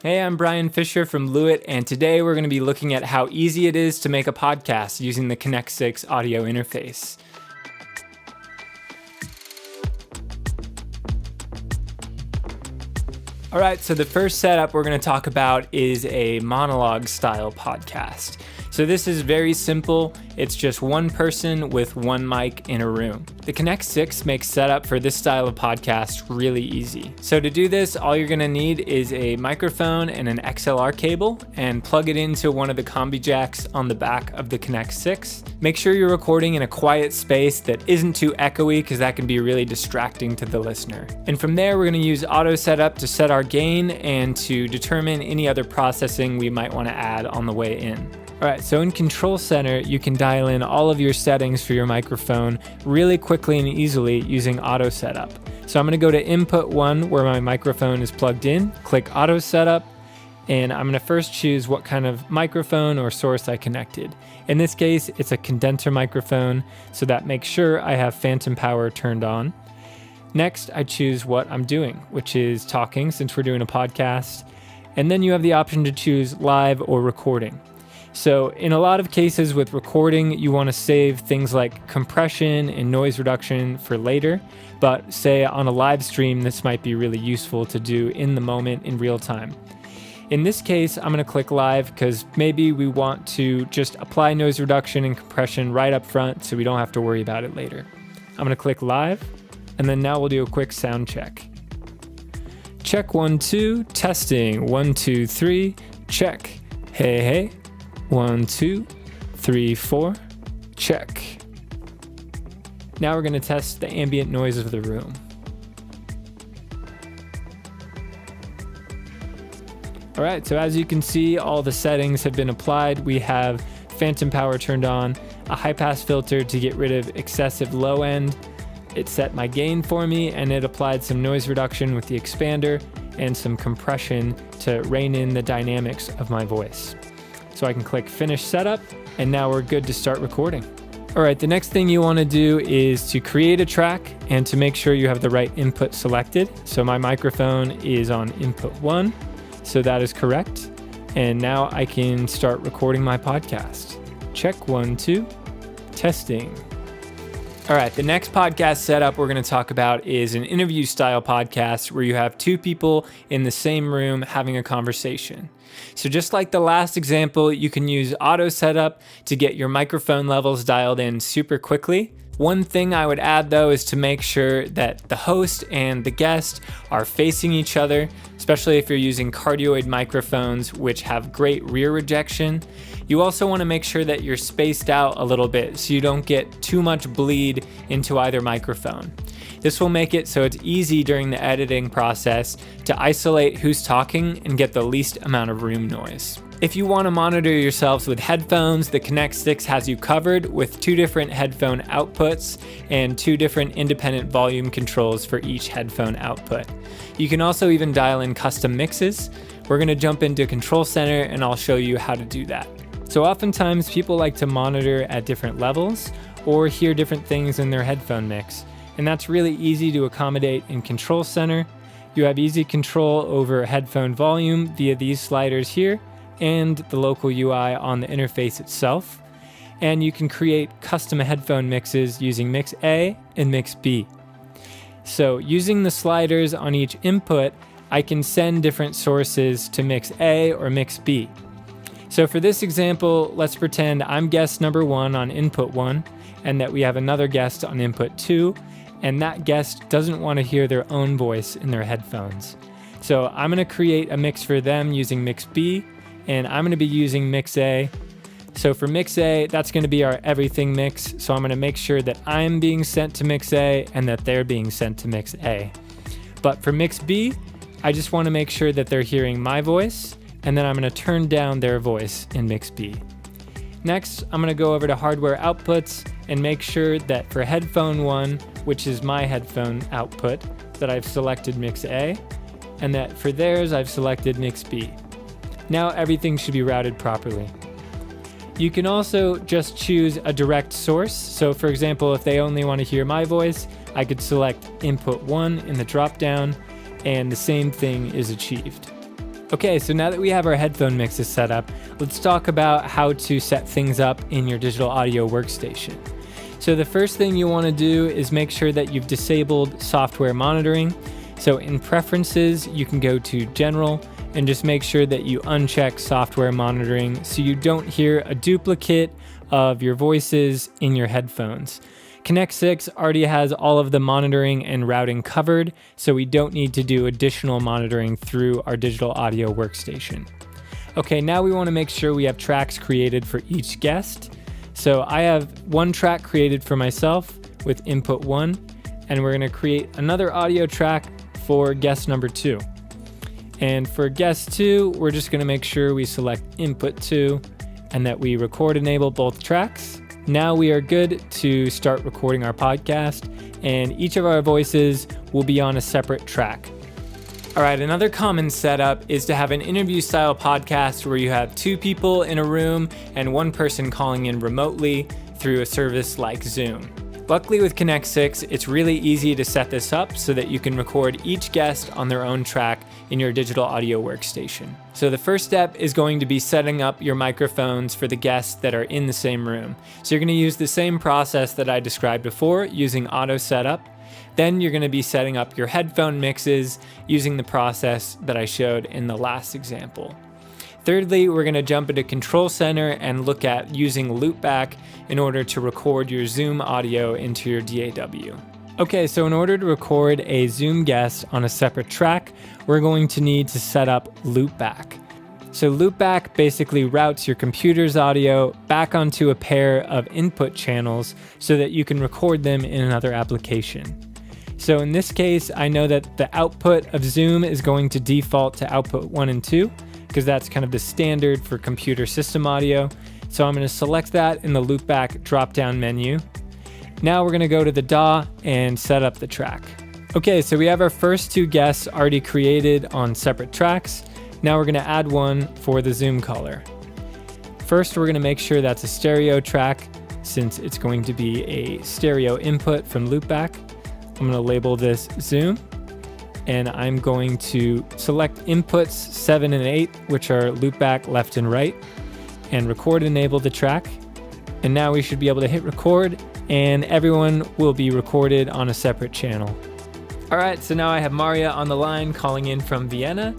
Hey, I'm Brайн Fisher from LEWITT, and today we're going to be looking at how easy it is to make a podcast using the Connect 6 audio interface. All right, so the first setup we're going to talk about is a monologue style podcast. So this is very simple. It's just one person with one mic in a room. The Connect 6 makes setup for this style of podcast really easy. So to do this, all you're gonna need is a microphone and an XLR cable and plug it into one of the combi jacks on the back of the Connect 6. Make sure you're recording in a quiet space that isn't too echoey because that can be really distracting to the listener. And from there, we're gonna use auto setup to set our gain and to determine any other processing we might wanna add on the way in. All right, so in Control Center, you can dial in all of your settings for your microphone really quickly and easily using Auto Setup. So I'm gonna go to Input 1 where my microphone is plugged in, click Auto Setup, and I'm gonna first choose what kind of microphone or source I connected. In this case, it's a condenser microphone, so that makes sure I have phantom power turned on. Next, I choose what I'm doing, which is talking since we're doing a podcast. And then you have the option to choose live or recording. So in a lot of cases with recording, you want to save things like compression and noise reduction for later, but say on a live stream, this might be really useful to do in the moment in real time. In this case, I'm going to click live because maybe we want to just apply noise reduction and compression right up front so we don't have to worry about it later. I'm going to click live, and then now we'll do a quick sound check. Check 1, 2, testing, 1, 2, 3, check. Hey, hey. 1, 2, 3, 4, check. Now we're going to test the ambient noise of the room. All right, so as you can see, all the settings have been applied. We have phantom power turned on, a high pass filter to get rid of excessive low end. It set my gain for me, and it applied some noise reduction with the expander and some compression to rein in the dynamics of my voice. So I can click Finish Setup, and now we're good to start recording. All right, the next thing you want to do is to create a track and to make sure you have the right input selected. So my microphone is on input 1, so that is correct. And now I can start recording my podcast. Check 1, 2, testing. All right, the next podcast setup we're going to talk about is an interview style podcast where you have two people in the same room having a conversation. So just like the last example, you can use auto setup to get your microphone levels dialed in super quickly. One thing I would add though is to make sure that the host and the guest are facing each other, especially if you're using cardioid microphones, which have great rear rejection. You also want to make sure that you're spaced out a little bit so you don't get too much bleed into either microphone. This will make it so it's easy during the editing process to isolate who's talking and get the least amount of room noise. If you want to monitor yourselves with headphones, the Connect 6 has you covered with 2 different headphone outputs and 2 different independent volume controls for each headphone output. You can also even dial in custom mixes. We're going to jump into Control Center and I'll show you how to do that. So oftentimes people like to monitor at different levels or hear different things in their headphone mix. And that's really easy to accommodate in Control Center. You have easy control over headphone volume via these sliders here and the local UI on the interface itself. And you can create custom headphone mixes using Mix A and Mix B. So using the sliders on each input, I can send different sources to Mix A or Mix B. So for this example, let's pretend I'm guest number 1 on input 1 and that we have another guest on input 2, and that guest doesn't want to hear their own voice in their headphones. So I'm going to create a mix for them using Mix B, and I'm going to be using Mix A. So for Mix A, that's going to be our everything mix. So I'm going to make sure that I'm being sent to Mix A and that they're being sent to Mix A. But for Mix B, I just want to make sure that they're hearing my voice, and then I'm going to turn down their voice in Mix B. Next, I'm going to go over to hardware outputs and make sure that for headphone 1, which is my headphone output, that I've selected Mix A, and that for theirs I've selected Mix B. Now everything should be routed properly. You can also just choose a direct source. So for example, if they only want to hear my voice, I could select input 1 in the dropdown, and the same thing is achieved. Okay, so now that we have our headphone mixes set up, let's talk about how to set things up in your digital audio workstation. So the first thing you want to do is make sure that you've disabled software monitoring. So in preferences, you can go to general and just make sure that you uncheck software monitoring so you don't hear a duplicate of your voices in your headphones. Connect 6 already has all of the monitoring and routing covered, so we don't need to do additional monitoring through our digital audio workstation. Okay, now we want to make sure we have tracks created for each guest. So I have one track created for myself with input 1, and we're going to create another audio track for guest number 2. And for guest 2, we're just going to make sure we select input 2 and that we record enable both tracks. Now we are good to start recording our podcast, and each of our voices will be on a separate track. All right, another common setup is to have an interview-style podcast where you have 2 people in a room and 1 person calling in remotely through a service like Zoom. Luckily with Connect 6, it's really easy to set this up so that you can record each guest on their own track in your digital audio workstation. So the first step is going to be setting up your microphones for the guests that are in the same room. So you're going to use the same process that I described before using auto setup. Then you're going to be setting up your headphone mixes using the process that I showed in the last example. Thirdly, we're going to jump into Control Center and look at using loopback in order to record your Zoom audio into your DAW. Okay, so in order to record a Zoom guest on a separate track, we're going to need to set up loopback. So loopback basically routes your computer's audio back onto a pair of input channels so that you can record them in another application. So in this case, I know that the output of Zoom is going to default to output 1 and 2 because that's kind of the standard for computer system audio. So I'm going to select that in the loopback drop-down menu. Now we're going to go to the DAW and set up the track. Okay, so we have our first 2 guests already created on separate tracks. Now we're going to add one for the Zoom caller. First, we're going to make sure that's a stereo track since it's going to be a stereo input from loopback. I'm going to label this Zoom, and I'm going to select inputs 7 and 8, which are loopback left and right, and record enable the track. And now we should be able to hit record, and everyone will be recorded on a separate channel. All right, so now I have Maria on the line calling in from Vienna,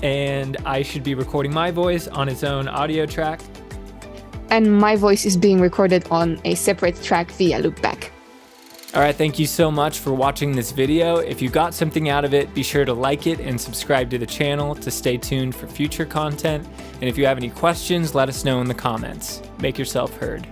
and I should be recording my voice on its own audio track. And my voice is being recorded on a separate track via loopback. All right, thank you so much for watching this video. If you got something out of it, be sure to like it and subscribe to the channel to stay tuned for future content. And if you have any questions, let us know in the comments. Make yourself heard.